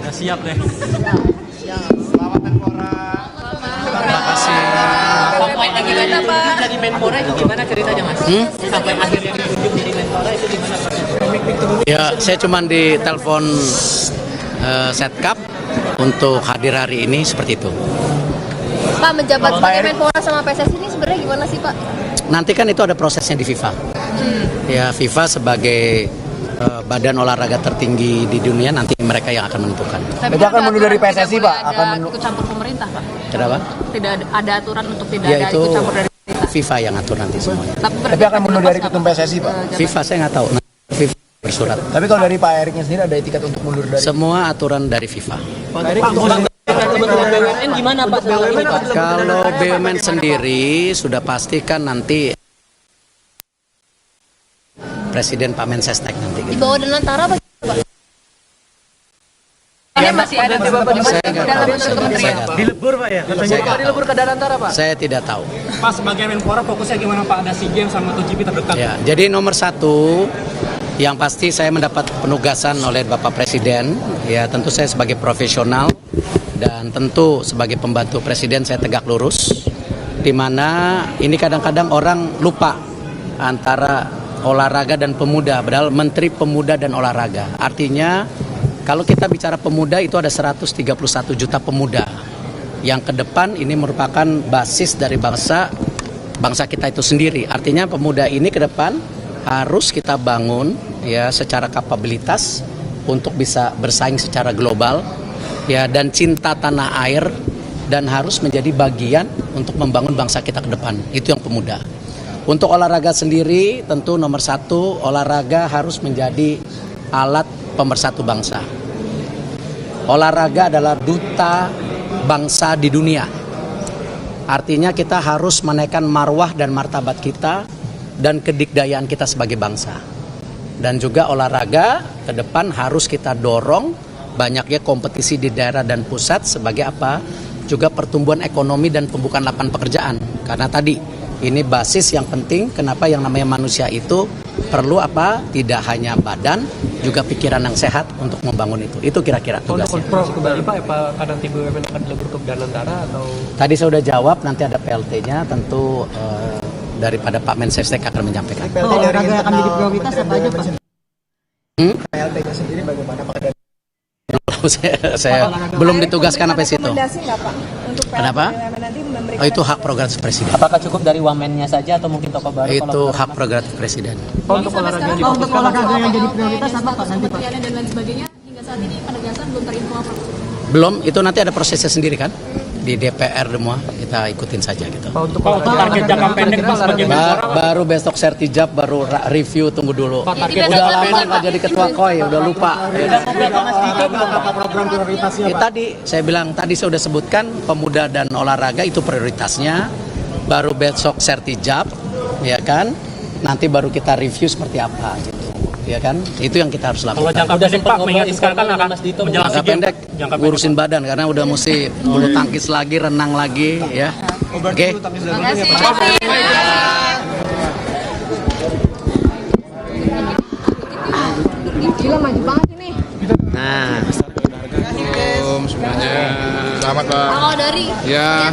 Udah siap deh. Selamat Menpora. Terima kasih. Sampai akhirnya jadi Menpora itu gimana ceritanya Mas? Sampai akhirnya ditunjuk jadi Menpora itu gimana Pak? Ya, saya cuma ditelepon Setkap untuk hadir hari ini seperti itu. Pak, menjabat sebagai Menpora sama PSSI ini sebenarnya gimana sih Pak? Nanti kan itu ada prosesnya di FIFA. Ya, FIFA sebagai badan olahraga tertinggi di dunia, nanti mereka yang akan menentukan. Berarti akan mundur dari PSSI Pak? Akan ikut campur pemerintah Pak? Kenapa? Tidak ada aturan untuk tidak Ya ada itu ikut campur dari pemerintah. FIFA yang atur nanti semuanya. Tapi akan mundur dari ketum PSSI Pak? FIFA saya nggak tahu. Nanti FIFA bersurat. Tapi kalau dari Pak Eriknya sendiri ada etikat untuk mundur dari? Semua aturan dari FIFA. BUMN gimana Pak? Kalau BUMN sendiri sudah pastikan nanti Presiden Pak Mensesnek nanti. Di bawah dan antara apa? Ini masih ada Bapak di Saya nggak tahu. Saya nggak tahu. Dilebur Pak ya? Saya nggak tahu. Dilebur ke Darantara Pak? Saya tidak tahu. Pas sebagai Menpora fokusnya gimana Pak? Ada SEA Games sama MotoGP terdekat. Ya, jadi nomor satu yang pasti saya mendapat penugasan oleh Bapak Presiden. Ya, tentu saya sebagai profesional dan tentu sebagai pembantu Presiden saya tegak lurus. Di mana ini kadang-kadang orang lupa antara olahraga dan pemuda, padahal Menteri Pemuda dan Olahraga. Artinya kalau kita bicara pemuda itu ada 131 juta pemuda yang ke depan ini merupakan basis dari bangsa kita itu sendiri. Artinya pemuda ini ke depan harus kita bangun ya secara kapabilitas untuk bisa bersaing secara global ya, dan cinta tanah air, dan harus menjadi bagian untuk membangun bangsa kita ke depan. Itu yang pemuda. Untuk olahraga sendiri tentu nomor satu, olahraga harus menjadi alat pemersatu bangsa. Olahraga adalah duta bangsa di dunia. Artinya kita harus menaikkan marwah dan martabat kita dan kedikdayaan kita sebagai bangsa. Dan juga olahraga ke depan harus kita dorong banyaknya kompetisi di daerah dan pusat sebagai apa? Juga pertumbuhan ekonomi dan pembukaan lapangan pekerjaan. Karena tadi ini basis yang penting, kenapa yang namanya manusia itu perlu apa? Tidak hanya badan, juga pikiran yang sehat untuk membangun itu. Itu kira-kira tugasnya. Untuk kembali Pak, apa nanti BUMN akan dilebur ke Danantara atau? Tadi saya sudah jawab, nanti ada PLT-nya, tentu daripada Pak Mensesnek akan menyampaikan. Olahraga akan jadi prioritas apa aja Pak? PLT-nya sendiri bagaimana Pak? saya belum ditugaskan apa situ. Rekomendasi nggak Pak? Untuk Kenapa? nanti memberikan Oh, itu hak prerogatif Presiden. Apakah cukup dari wamennya saja atau mungkin tokoh baru? Itu hak prerogatif Presiden. Untuk olahraga untuk olahraga yang jadi prioritas apa Pak nanti Pak? dan lain sebagainya hingga saat ini penegasan belum terinfo apa? Belum, itu nanti ada prosesnya sendiri kan? Di DPR semua, kita ikutin saja gitu. Untuk target jangka pendek Pak sebagai Baru besok sertijab, baru review, tunggu dulu. target Udah lama nggak jadi ketua KOI, udah lupa. Program prioritasnya Pak? Tadi saya bilang, tadi saya udah sebutkan pemuda dan olahraga itu prioritasnya. Baru besok sertijab, ya kan? Nanti baru kita review seperti apa gitu. Ya kan? Itu yang kita harus lakukan. Kalau jangka pendek Pak, mengingat sekarang kan akan menjelang Jangka SEA Games. pendek ngurusin badan karena udah mesti bulu tangkis lagi, renang lagi ya. Oke. Gila maju banget ini. Nah, Assalamualaikum semuanya. Selamat Pak. Kalau dari Ya,